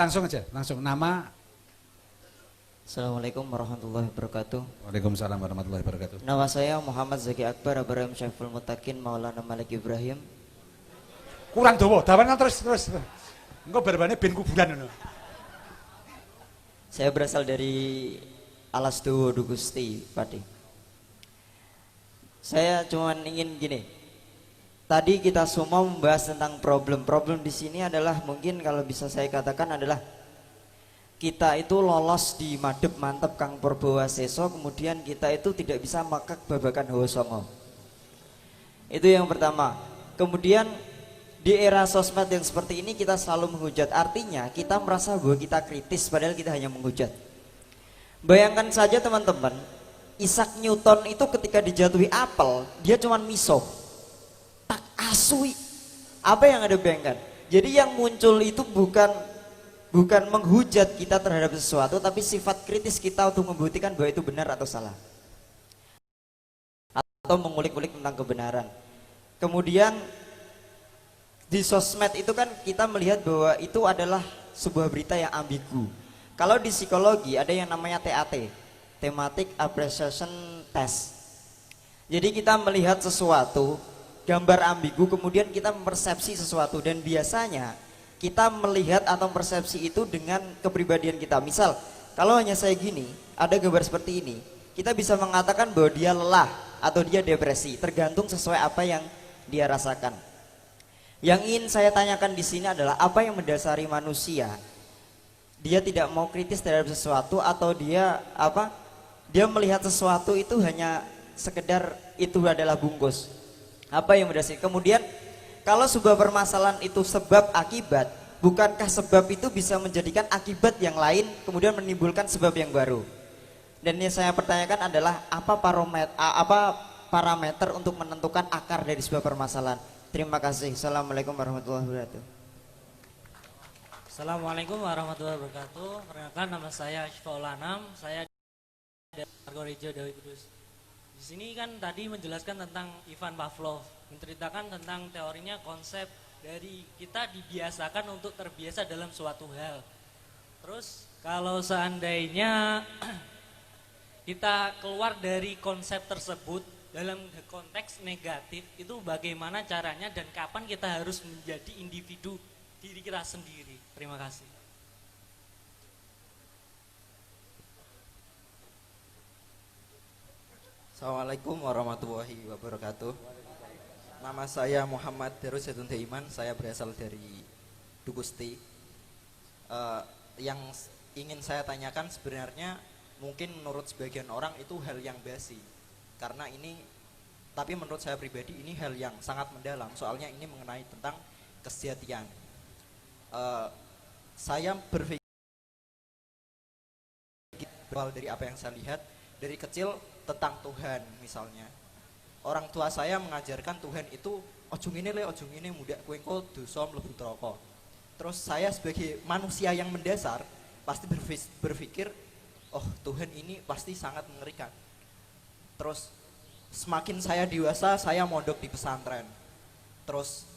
Langsung aja, langsung nama. Assalamualaikum warahmatullahi wabarakatuh. Waalaikumsalam warahmatullahi wabarakatuh. Nama saya Muhammad Zaki Akbar Ibrahim Syaiful Mutakin Maulana Malik Ibrahim. Kurang dawa, dawan terus. Engko berbane ben kuburan ngono. Saya berasal dari Alas Dowo Dugusti, Pati. Saya cuma ingin gini. Tadi kita semua membahas tentang problem di sini adalah mungkin kalau bisa saya katakan adalah kita itu lolos di madep mantep Kang Purbowaseso, kemudian kita itu tidak bisa makak babakan Hawa Songo. Itu yang pertama. Kemudian di era sosmed yang seperti ini kita selalu menghujat, artinya kita merasa bahwa kita kritis padahal kita hanya menghujat. Bayangkan saja teman-teman, Isaac Newton itu ketika dijatuhi apel dia cuma miso, tak asui. Apa yang ada bayangkan? Jadi yang muncul itu bukan menghujat kita terhadap sesuatu, tapi sifat kritis kita untuk membuktikan bahwa itu benar atau salah, atau mengulik-ulik tentang kebenaran. Kemudian di sosmed itu kan kita melihat bahwa itu adalah sebuah berita yang ambigu. Kalau di psikologi ada yang namanya TAT, Thematic Appreciation Test. Jadi kita melihat sesuatu, gambar ambigu, kemudian kita mempersepsi sesuatu, dan biasanya kita melihat atau persepsi itu dengan kepribadian kita. Misal, kalau hanya saya gini, ada gambar seperti ini, kita bisa mengatakan bahwa dia lelah atau dia depresi, tergantung sesuai apa yang dia rasakan. Yang ingin saya tanyakan di sini adalah apa yang mendasari manusia? Dia tidak mau kritis terhadap sesuatu, atau dia Dia melihat sesuatu itu hanya sekedar itu adalah bungkus. Apa yang mendasari? Kemudian kalau sebuah permasalahan itu sebab akibat, bukankah sebab itu bisa menjadikan akibat yang lain kemudian menimbulkan sebab yang baru? Dan yang saya pertanyakan adalah apa parameter untuk menentukan akar dari sebuah permasalahan? Terima kasih. Assalamualaikum warahmatullahi wabarakatuh. Assalamualaikum warahmatullahi wabarakatuh. Perkenalkan, nama saya Syifaul Anam. Saya dari Margorejo Dewi Kudus. Di sini kan tadi menjelaskan tentang Ivan Pavlov, menceritakan tentang teorinya konsep dari kita dibiasakan untuk terbiasa dalam suatu hal. Terus kalau seandainya kita keluar dari konsep tersebut dalam konteks negatif, itu bagaimana caranya dan kapan kita harus menjadi individu diri kita sendiri. Terima kasih. Assalamualaikum warahmatullahi wabarakatuh. Nama saya Muhammad Darus Zaitun Daiman. Saya berasal dari Dugusti. Yang ingin saya tanyakan sebenarnya mungkin menurut sebagian orang itu hal yang basi, karena ini, tapi menurut saya pribadi ini hal yang sangat mendalam. Soalnya ini mengenai tentang kesejatian. Saya berpikir dari apa yang saya lihat dari kecil tentang Tuhan. Misalnya orang tua saya mengajarkan Tuhan itu ojo ngene le, ojo ngene muda kowe engko dosa mlebu neraka. Terus saya sebagai manusia yang mendasar pasti berpikir, oh Tuhan ini pasti sangat mengerikan. Terus semakin saya dewasa, saya mondok di pesantren. Terus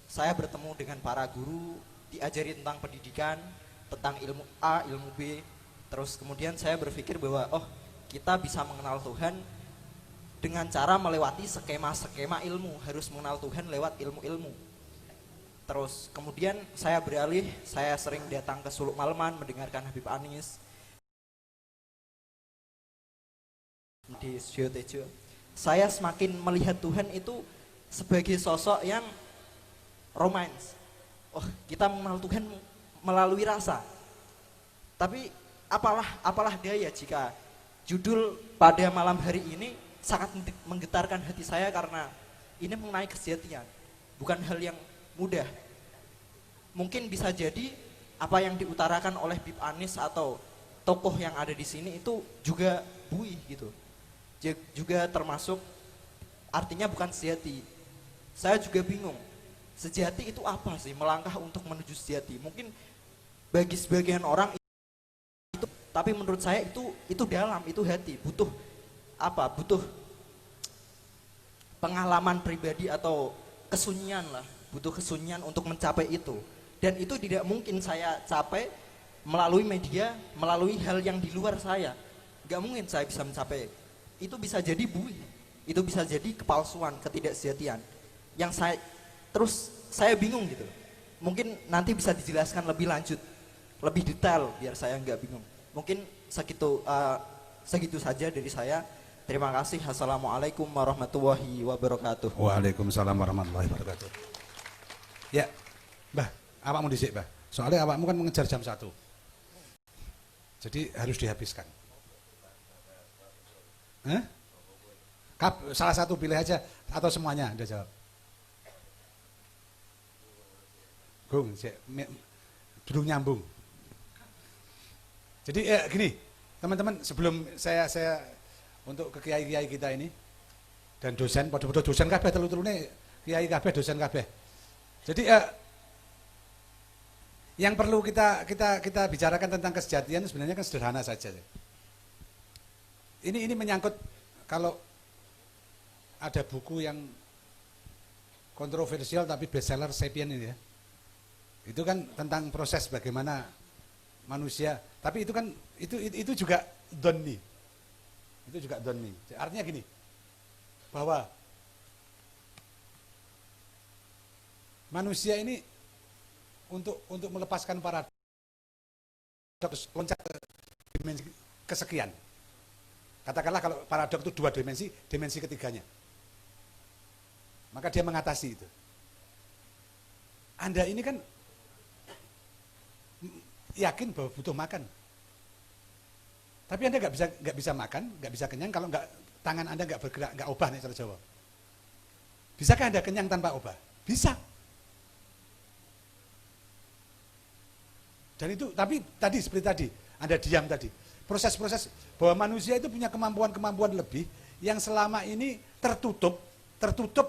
saya bertemu dengan para guru, diajari tentang pendidikan, tentang ilmu A, ilmu B. Terus kemudian saya berpikir bahwa oh, kita bisa mengenal Tuhan dengan cara melewati skema-skema ilmu, harus mengenal Tuhan lewat ilmu-ilmu. Terus kemudian saya beralih, saya sering datang ke Suluk Maleman mendengarkan Habib Anis di Studio Tejo. Saya semakin melihat Tuhan itu sebagai sosok yang romans. Oh, kita mengenal Tuhan melalui rasa. Tapi apalah daya jika judul pada malam hari ini sangat menggetarkan hati saya, karena ini mengenai kesejatian, bukan hal yang mudah. Mungkin bisa jadi apa yang diutarakan oleh Bib Anis atau tokoh yang ada di sini itu juga buih gitu. Juga termasuk artinya bukan sejati. Saya juga bingung, sejati itu apa sih? Melangkah untuk menuju sejati. Mungkin bagi sebagian orang itu, tapi menurut saya itu dalam, itu hati, butuh apa? Butuh pengalaman pribadi atau kesunyian lah, butuh kesunyian untuk mencapai itu. Dan itu tidak mungkin saya capai melalui media, melalui hal yang di luar saya. Gak mungkin saya bisa mencapai. Itu bisa jadi buih, itu bisa jadi kepalsuan, ketidaksejatian. Yang saya bingung gitu. Mungkin nanti bisa dijelaskan lebih lanjut, lebih detail biar saya nggak bingung. Mungkin segitu saja dari saya. Terima kasih. Assalamualaikum warahmatullahi wabarakatuh. Waalaikumsalam warahmatullahi wabarakatuh. Ya, Mbah, awakmu dhisik, Mbah. Soalnya awakmu kan mengejar jam 1. Jadi harus dihabiskan. Hah? Salah satu pilih aja atau semuanya Anda jawab. Gung, belum nyambung. Jadi gini, teman-teman, sebelum saya untuk ke kiai-kiai kita ini dan dosen, padha-padha dosen kabeh telu-telune kiai kabeh dosen kabeh. Jadi yang perlu kita bicarakan tentang kesejatian sebenarnya kan sederhana saja. Ini menyangkut kalau ada buku yang kontroversial tapi bestseller Sapien ini ya. Itu kan tentang proses bagaimana manusia, tapi itu kan itu juga donni. Itu juga donni. Artinya gini, bahwa manusia ini untuk melepaskan paradoks loncat ke dimensi kesekian. Katakanlah kalau paradok itu 2 dimensi, dimensi ketiganya. Maka dia mengatasi itu. Anda ini kan yakin bahwa butuh makan. Tapi Anda nggak bisa makan, nggak bisa kenyang kalau tangan Anda nggak bergerak, nggak obah nih cara Jawa. Bisakah Anda kenyang tanpa obah? Bisa. Dan itu, tapi tadi seperti tadi, Anda diam tadi. Proses-proses bahwa manusia itu punya kemampuan-kemampuan lebih yang selama ini tertutup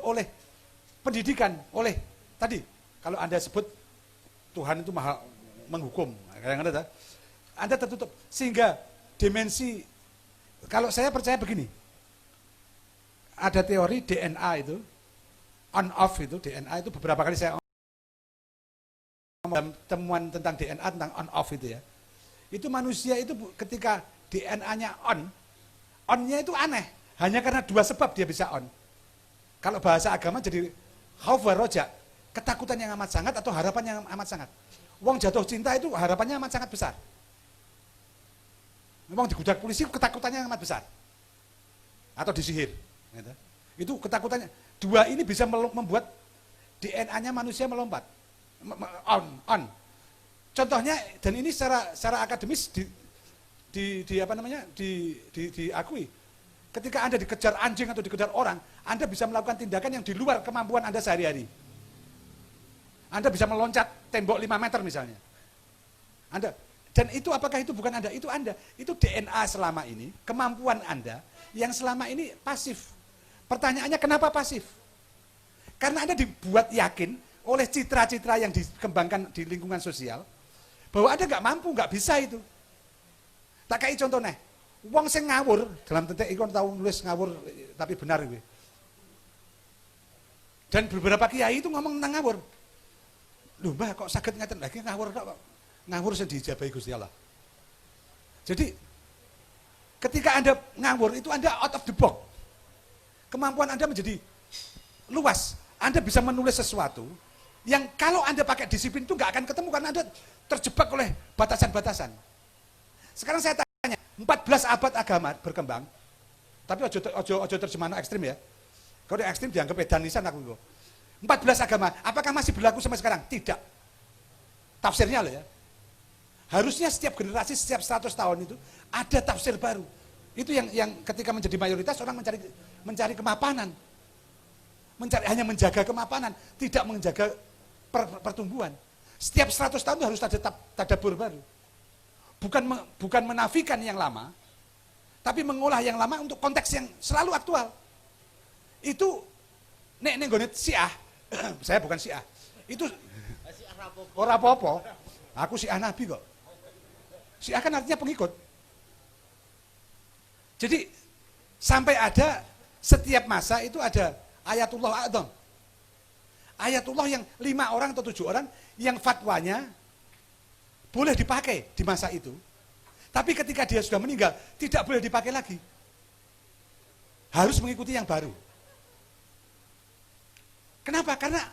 oleh pendidikan, oleh tadi kalau Anda sebut Tuhan itu maha menghukum, kadang-kadang Anda tertutup sehingga dimensi, kalau saya percaya begini, ada teori DNA itu on off itu, DNA itu beberapa kali saya dalam temuan tentang DNA tentang on off itu ya. Itu manusia itu ketika DNA-nya on-nya itu aneh. Hanya karena 2 sebab dia bisa on. Kalau bahasa agama jadi khauf wa roja, ketakutan yang amat sangat atau harapan yang amat sangat. Wong jatuh cinta itu harapannya amat sangat besar. Memang digudak polisi ketakutannya amat besar. Atau disihir. Gitu. Itu ketakutannya. 2 ini bisa membuat DNA-nya manusia melompat. On. Contohnya, dan ini secara akademis diakui. Ketika Anda dikejar anjing atau dikejar orang, Anda bisa melakukan tindakan yang di luar kemampuan Anda sehari-hari. Anda bisa meloncat tembok 5 meter misalnya. Dan itu apakah itu bukan Anda? Itu Anda. Itu DNA selama ini, kemampuan Anda yang selama ini pasif. Pertanyaannya kenapa pasif? Karena Anda dibuat yakin oleh citra-citra yang dikembangkan di lingkungan sosial, bahwa Anda nggak mampu, nggak bisa itu. Tak kayak contoh nih, wong sing ngawur, dalam tentek ikon tahu nulis ngawur, tapi benar gue. Dan beberapa kiai itu ngomong tentang ngawur. Loh mbah kok sakit ngeten lagi ngawur kok. Ngawur sing diijabahi Gusti Allah. Jadi ketika Anda ngawur itu Anda out of the box. Kemampuan Anda menjadi luas. Anda bisa menulis sesuatu yang kalau Anda pakai disiplin itu nggak akan ketemu karena Anda terjebak oleh batasan-batasan. Sekarang saya tanya, 14 abad agama berkembang, tapi ojo terjemahan ekstrim ya. Kalau ekstrim dianggap edanisan aku. 14 agama, apakah masih berlaku sampai sekarang? Tidak. Tafsirnya loh ya. Harusnya setiap generasi, setiap 100 tahun itu ada tafsir baru. Itu yang ketika menjadi mayoritas orang mencari kemapanan. Hanya menjaga kemapanan, tidak menjaga pertumbuhan. Setiap 100 tahun harus ada tadabbur baru. Bukan menafikan yang lama, tapi mengolah yang lama untuk konteks yang selalu aktual. Itu nek nggone Syiah, saya bukan Syiah. Itu ora apa-apa. Aku Syiah Nabi kok. Syiah kan artinya pengikut. Jadi sampai ada setiap masa itu ada ayatullah a'dzam. Ayatullah yang 5 orang atau 7 orang yang fatwanya boleh dipakai di masa itu. Tapi ketika dia sudah meninggal, tidak boleh dipakai lagi. Harus mengikuti yang baru. Kenapa? Karena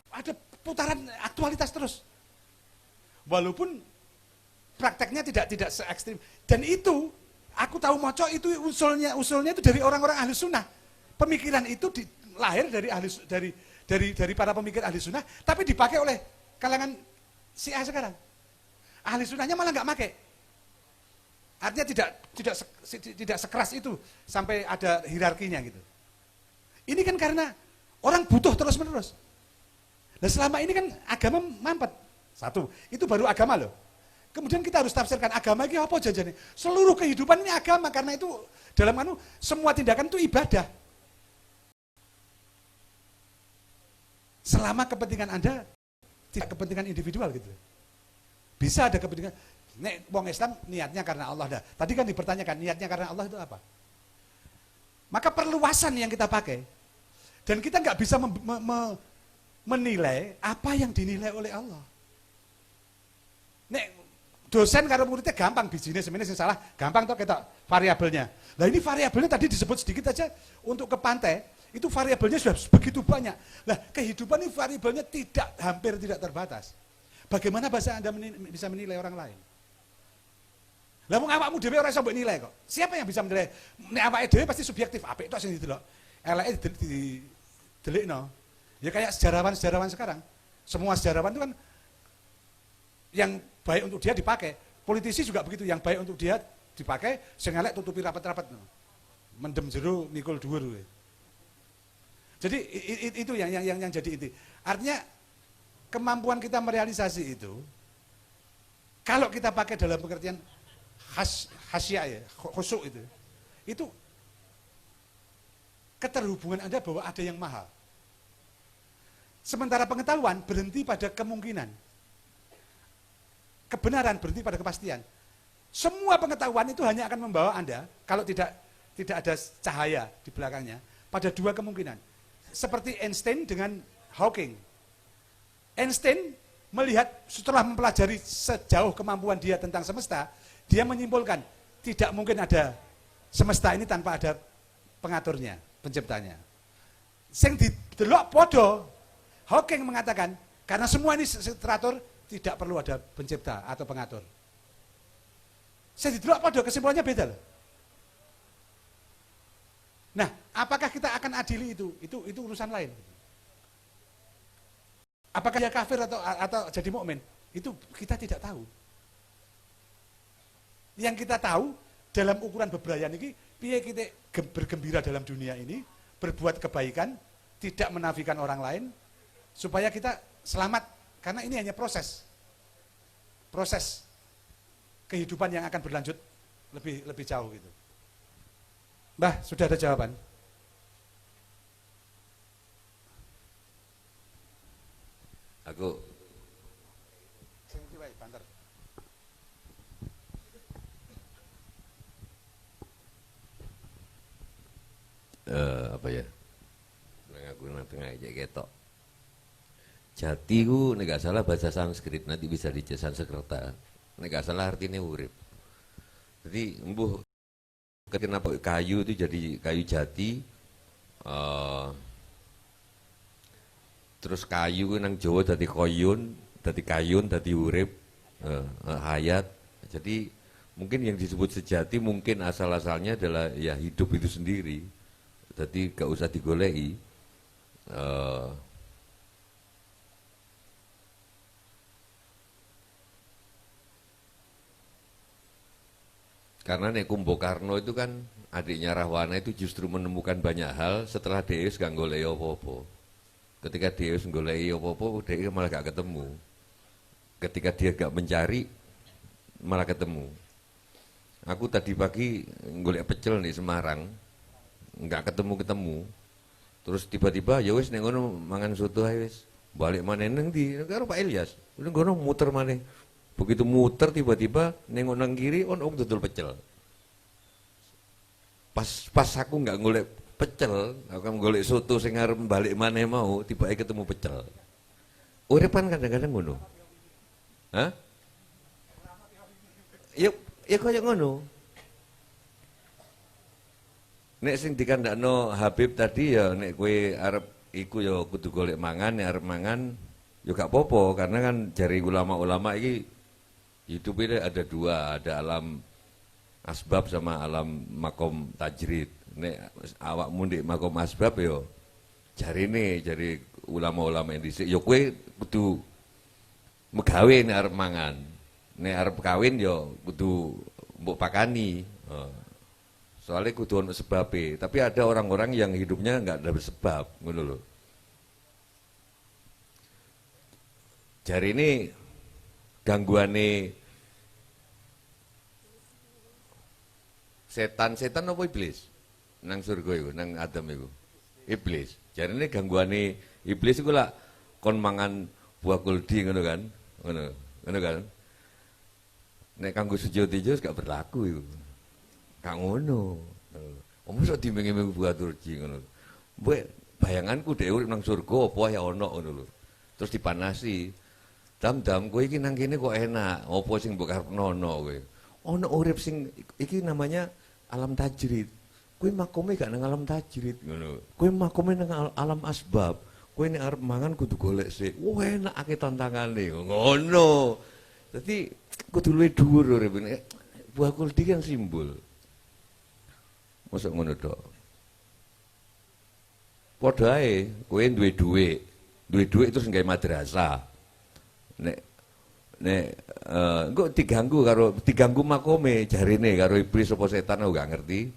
ada putaran aktualitas terus. Walaupun prakteknya tidak se ekstrim. Dan itu, aku tahu moco itu usulnya itu dari orang-orang ahli sunnah. Pemikiran itu lahir dari para pemikir ahli sunnah, tapi dipakai oleh kalangan Syiah sekarang. Ahli sunnahnya malah nggak pakai. Artinya tidak sekeras itu sampai ada hierarkinya gitu. Ini kan karena orang butuh terus-menerus. Dan selama ini kan agama mampet. Satu, itu baru agama loh. Kemudian kita harus tafsirkan agama ini apa jajannya. Seluruh kehidupan ini agama, karena itu dalam semua tindakan itu ibadah. Selama kepentingan Anda tidak kepentingan individual gitu. Bisa ada kepentingan, nek wong Islam niatnya karena Allah dah. Tadi kan dipertanyakan niatnya karena Allah itu apa? Maka perluasan yang kita pakai, dan kita nggak bisa menilai apa yang dinilai oleh Allah. Nek dosen karo muridnya gampang bijine sebenarnya salah, gampang toh kita variabelnya. Nah ini variabelnya tadi disebut sedikit aja untuk ke pantai, itu variabelnya sudah begitu banyak. Nah kehidupan ini variabelnya hampir tidak terbatas. Bagaimana bahasa Anda bisa menilai orang lain? Lah wong awakmu dhewe ora iso mbok nilai kok. Siapa yang bisa menilai? Nek awake dhewe pasti subjektif, apik tok sing didelok. Eleke didelikno. Ya kayak sejarawan-sejarawan sekarang. Semua sejarawan itu kan yang baik untuk dia dipakai. Politisi juga begitu, yang baik untuk dia dipakai, sing elek tutupi rapat-rapat. Mendem jero nikul dhuwur. Jadi itu yang jadi inti. Artinya kemampuan kita merealisasi itu, kalau kita pakai dalam pengertian khasyah ya, khusyuk itu keterhubungan Anda bahwa ada yang maha. Sementara pengetahuan berhenti pada kemungkinan. Kebenaran berhenti pada kepastian. Semua pengetahuan itu hanya akan membawa Anda, kalau tidak ada cahaya di belakangnya, pada dua kemungkinan. Seperti Einstein dengan Hawking. Einstein melihat setelah mempelajari sejauh kemampuan dia tentang semesta, dia menyimpulkan tidak mungkin ada semesta ini tanpa ada pengaturnya, penciptanya. Sing didelok podo, Hawking mengatakan karena semua ini teratur, tidak perlu ada pencipta atau pengatur. Saya didelok podo, kesimpulannya beda loh. Nah, apakah kita akan adili itu? Itu urusan lain. Apakah dia kafir atau jadi mukmin? Itu kita tidak tahu. Yang kita tahu dalam ukuran bebrayan ini, piye kita bergembira dalam dunia ini, berbuat kebaikan, tidak menafikan orang lain, supaya kita selamat. Karena ini hanya proses kehidupan yang akan berlanjut lebih jauh gitu. Mbah, sudah ada jawaban? Aku apa ya? Aku tengah aja ketok. Jati ku nek gak salah bahasa Sanskrit, nanti bisa dicek Sanskerta. Nek gak salah artinya urip. Jadi embuh kenapa kayu itu jadi kayu jati, terus kayu nang Jawa dadi koyun, dadi kayun, dadi urip, hayat. Jadi mungkin yang disebut sejati mungkin asal-asalnya adalah ya hidup itu sendiri. Jadi gak usah digoleki. Karena Nek Kumbakarna itu kan adiknya Rahwana itu justru menemukan banyak hal setelah Deus gak goleki apa-apa. Ketika Deus goleki apa-apa, dia malah gak ketemu. Ketika dia gak mencari, malah ketemu. Aku tadi pagi golek pecel di Semarang, gak ketemu-ketemu. Terus tiba-tiba ya wis nek ngono mangan soto ae wis. Balik maneh nang ndi? Karo Pak Ilyas. Ning ngono muter maneh. Begitu muter tiba-tiba nengok nang kiri om dodol pecel. Pas aku nggak golek pecel, aku kan golek soto sing arep balik maneh mau, tiba ketemu pecel. Uripan kadang-kadang ngono. Hah? ya kaya ngono. Nek sing dikandakno Habib tadi ya nek kowe arep iku ya kudu golek mangan, nek arep mangan ya gak apa-apa karena kan jari ulama-ulama iki hidup ini ada dua, ada alam asbab sama alam makom tajrid. Nek awakmu ndek makom asbab ya jari ulama-ulama yang dhisik ya kowe kudu megawe nek arep mangan. Nek arep kawin ya kudu mbok pakani. Soalnya kudu ono sebabe, tapi ada orang-orang yang hidupnya enggak ada sebab, ngono lho. Jari ini gangguane setan apa iblis? Nang surga iku, nang Adam iku. Iblis. Jari ini gangguane iblis iku lah kon mangan buah kuldi ngono kan? Ngono kan? Nek kanggo Sujotejo gak berlaku iku. Gak ngono. Mosok dimengi-mengi buah turji ngono. Mbok bayanganku dhewe urip nang surga apa ya ono ngono lho. Terus dipanasi. Dam-dam kowe iki nang kene kok enak. Apa sing mbok karepno kowe? Ono urip sing iki namanya alam tajrid. Kowe makome gak nang alam tajrid ngono. Kowe makome nang alam asbab. Kowe nek arep mangan kudu golek sik. Wah enak akeh tantangane ngono. Dadi kudu luwih dhuwur urip nek buah kuldi kan simbol. Mosok ngono tok. Padha ae kowe duwe dhuwit terus nggawe madrasah. Nek engko diganggu makome jarine karo iblis apa setan aku gak ngerti.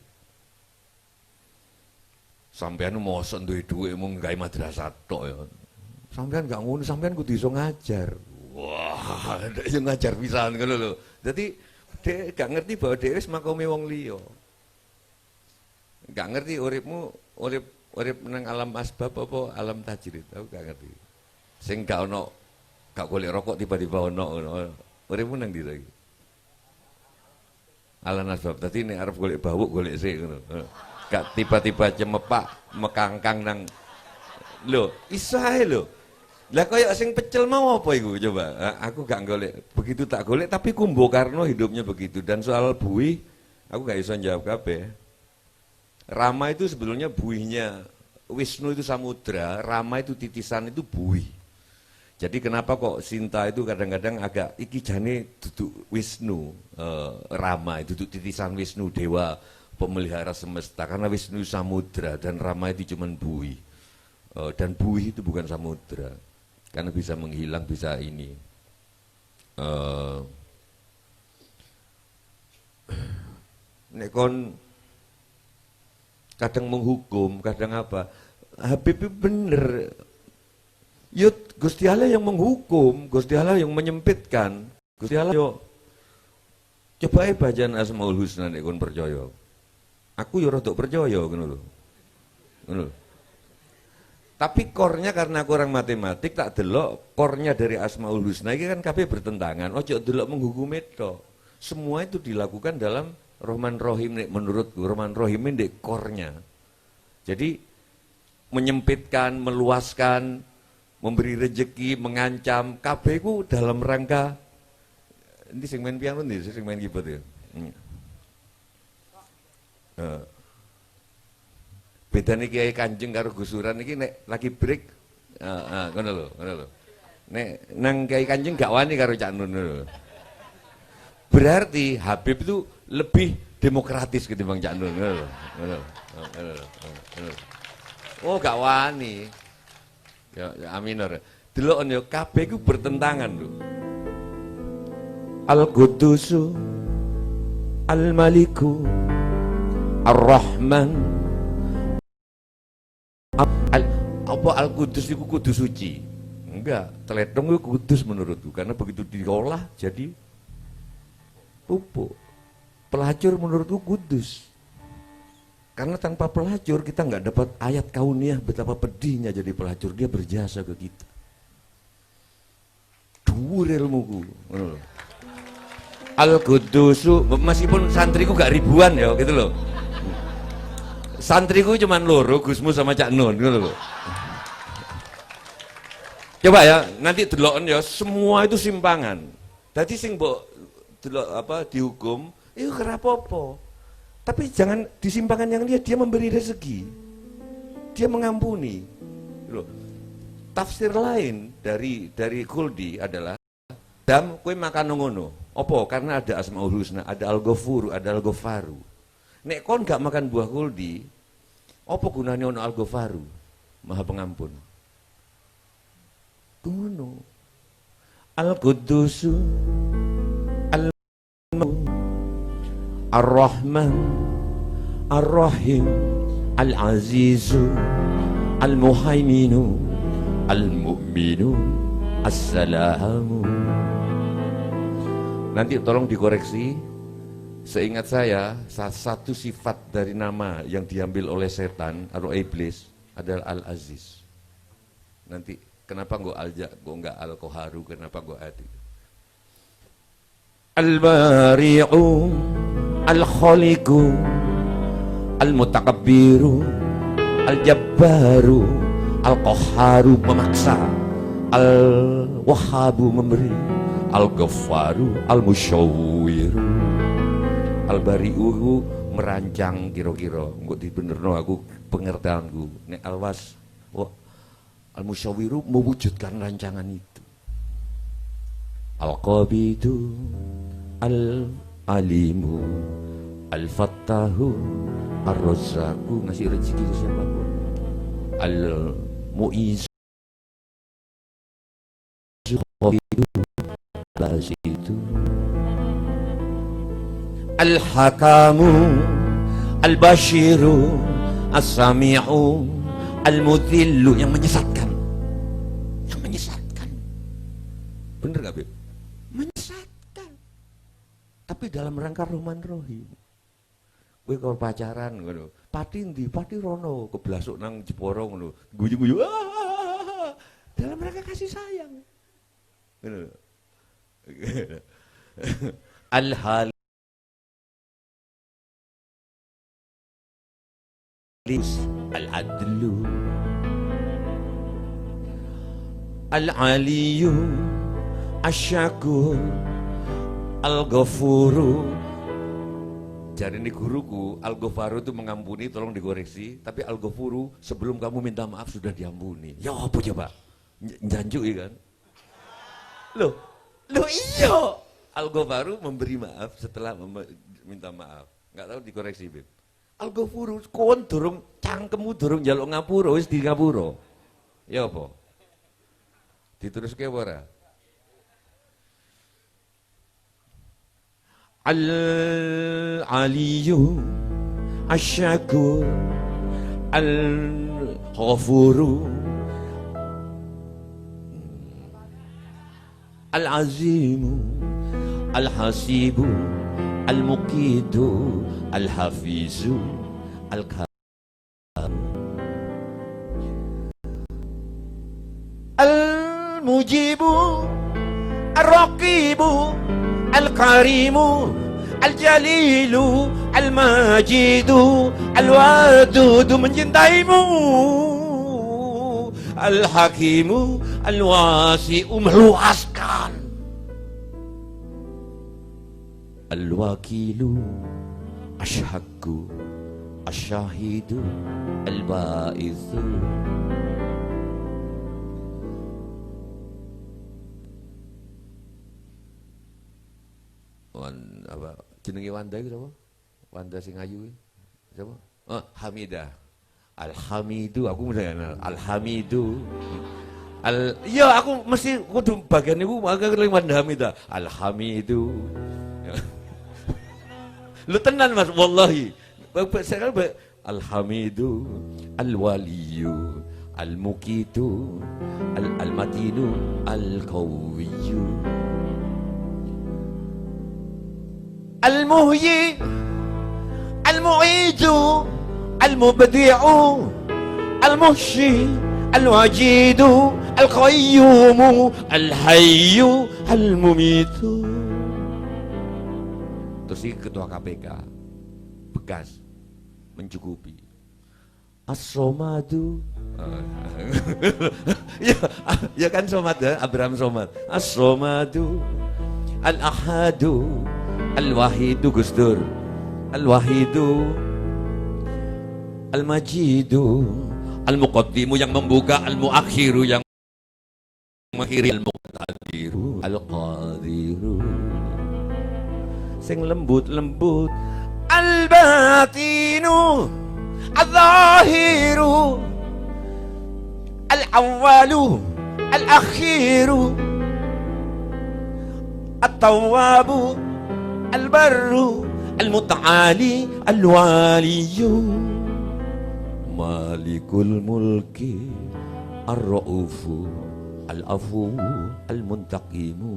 Sampeyan mosok duwe dhuwit mung nggawe madrasah tok ya. Sampeyan gak ngono, sampeyan kudu iso ngajar. Wah, ndak iso ngajar pisan ngono lho. Dadi dhek gak ngerti bahwa dhek wis makome wong liya. Gak ngerti urip nang alam asbab apa alam tajrid, aku gak ngerti. Sing gak golek rokok tiba-tiba ono uripmu nang ndi lagi? Alam asbab. Dadi nek arep golek bawuk golek sik ngono. Gak tiba-tiba cemepak mekangkang nang lho, iso ae lho. Lah koyo sing pecel mau apa iku coba? Aku gak golek, begitu tak golek tapi Kumbo Karno hidupnya begitu dan soal buih aku gak iso jawab kabeh. Rama itu sebetulnya buihnya, Wisnu itu samudra, Rama itu titisan itu buih. Jadi kenapa kok Sinta itu kadang-kadang agak iki jane duduk Wisnu, Rama itu duduk titisan Wisnu, dewa pemelihara semesta. Karena Wisnu samudra dan Rama itu cuman buih. Dan buih itu bukan samudra, karena bisa menghilang, bisa ini. Nek kon kadang menghukum, kadang apa. Habib itu bener. Yut, Gusti Allah yang menghukum, Gusti Allah yang menyempitkan. Gusti Allah yo coba bacaan Asmaul Husna nek kon percaya. Aku yo rada percaya ngono lho. Ngono. Tapi kornya karena aku orang matematik tak delok kornya dari Asmaul Husna iki kan kabeh bertentangan. Ojo delok menghukumi tok. Semua itu dilakukan dalam Rahman Rahim menurutku, Rahman Rahim ini kornya. Jadi menyempitkan, meluaskan, memberi rezeki, mengancam, kabeh ku dalam rangka ini sing main piano nih, sing main keyboard ya. Bedane Kiai Kanjeng karo Gusuran iki nek lagi break ngono lho. Nek nang Kiai Kanjeng gak wani karo Cak Nun lho. Berarti Habib itu lebih demokratis ketimbang Cak Nun. Oh gak wani. Ya aminor. Delok yo kabeh iku bertentangan lho. Al-Qudusu Al-Maliku Ar-Rahman apa Al-Qudus itu kudus suci? Enggak, teledong itu kudus menurutku karena begitu diolah jadi pupuk. Pelacur menurutku kudus. Karena tanpa pelacur kita nggak dapat ayat kauniyah betapa pedihnya jadi pelacur, dia berjasa ke kita. Dhuwur ilmuku. Al-Qudusu meskipun santriku gak ribuan ya gitu loh. Santriku cuman loro, Gusmu sama Cak Nun gitu loh. Coba ya, nanti delokon ya, semua itu simpangan. Dadi sing mbok dihukum, itu kerapopo. Tapi jangan disimpangkan yang dia memberi rezeki, dia mengampuni. Loh. Tafsir lain dari Khuldi adalah dam kue makan ngono. Opo? Karena ada Asmaul Husna, ada Al-Ghafuru, ada Al-Ghafaru. Nek kon gak makan buah Khuldi, opo gunanya ono Al-Ghafaru? Maha pengampun. Ngono. Al-Quddusu Ar-Rahman Ar-Rahim Al-Azizu Al-Muhaiminu Al-Mu'minu Assalamu. Nanti tolong dikoreksi. Seingat saya, satu sifat dari nama yang diambil oleh setan atau iblis adalah Al-Aziz. Nanti kenapa enggak Al-Qaharu, kenapa enggak Adi? Al-Bari'u Al-Khaliqu Al-Mutakabbiru Al-Jabbaru Al-Qahharu memaksa, Al-Wahhabu memberi, Al-Ghaffaru Al-Musyawwiru. Al-Bari'u merancang kira-kira, engko dibenerno aku pengertianku. Nek Al-Was Al-Musyawwiru mewujudkan rancangan itu. Al-Qabidu Al-Alimu Al-Fattahu Ar-Razzaqu, ngasih rezeki ke siapapun. Al-Mu'izu Al-Bazidu Al-Hakamu Al-Bashiru As-Sami'u Al-Mudhillu, yang menyesatkan. Yang menyesatkan. Bener gak, Beb? Menyesatkan. Tapi dalam rangka Rahman Rahim. Kowe kalau pacaran ngono, pati ndi? Pati rono, keblasuk nang Jepara ngono. Guyu-guyu. Dalam rangka kasih sayang. Ngono. Al-Hal Al-Adlu Al-Aliyu Asyakur Al-Ghafuru. Jadi ini guruku, Al-Ghafaru itu mengampuni, tolong dikoreksi. Tapi Al-Ghafuru sebelum kamu minta maaf sudah diampuni. Ya apa coba? Njanjuk ya kan? Loh iya. Al-Ghafaru memberi maaf setelah minta maaf. Nggak tahu dikoreksi, Beb. Al-Ghafuru kon durung cangkemmu durung njaluk ngapura wis di ngapura. Ya apa? Diteruske ora? Al-Aliyu Asyakur Al-Ghafuru Al-Azimu Al-Hasibu Al-Muqidu Al-Hafizu Al-Karim Al-Mujibu Al-Raqibu Al-Karimu Al-Jalilu Al-Majidu Al-Wadudu, mencintaimu. Al-Hakimu Al-Wasi'u, meluaskan. Al-Wakilu Asyhaku Asyahidu Al-Ba'ithu. Apa jenenge Wanda itu apa? Wanda sing ayu iki. Siapa? Oh, Hamidah. Al-Hamidu, aku mesti kenal. Al-Hamidu. Iya, aku mesti kudu bagian niku agak keling Wanda Hamidah. Al-Hamidu. Lu tenan Mas, wallahi. Saya kan Al-Hamidu, Al-Waliyu, Al-Muqitu, Al-Matinu, Al-Qawiyyu. Al-Muhyi, Al-Mu'idu, Al-Mubdi'u, Al-Muhshi, Al-Wajidu, Al-Qayyumu, Al-Hayyu, Al-Mumitu. Terus ini ketua KPK bekas mencukupi. As-Somadu. Ya kan Somad ya, Abraham Somad. As-Somadu Al-Ahadu, Al-Wahidu Gus Dur, Al-Wahidu, Al-Majidu, Al-Muqaddimu yang membuka, Al-Muakhiru yang mengakhiri, Al-Muqtadiru, Al-Qadiru, sing lembut-lembut, Al-Batinu, Al-Zahiru, Al-Awwalu, Al-Akhiru, At-Tawwabu, Al-Barru, Al-Muta'ali, Al-Waliyu, Malikul Mulki, Ar-Ra'ufu, Al-Afu, Al-Muntaqimu,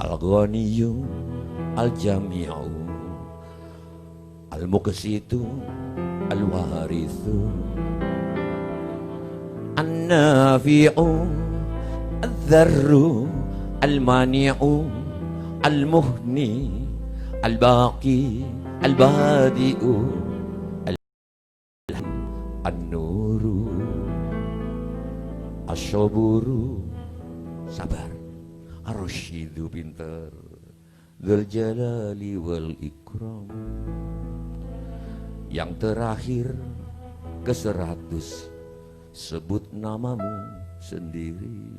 Al-Ghaniyu, Al-Jami'u, Al-Muqsitu, Al-Warithu, An-Nafi'u, Al-Dharru, Al-Mani'u, Al-Muhni, Al-Baqi, Al-Badi'u, An-Nuru, Asyaburu, sabar, Ar-Rasyidu, pintar, Dzul Jalali wal Ikram, yang terakhir ke 100, sebut namamu sendiri.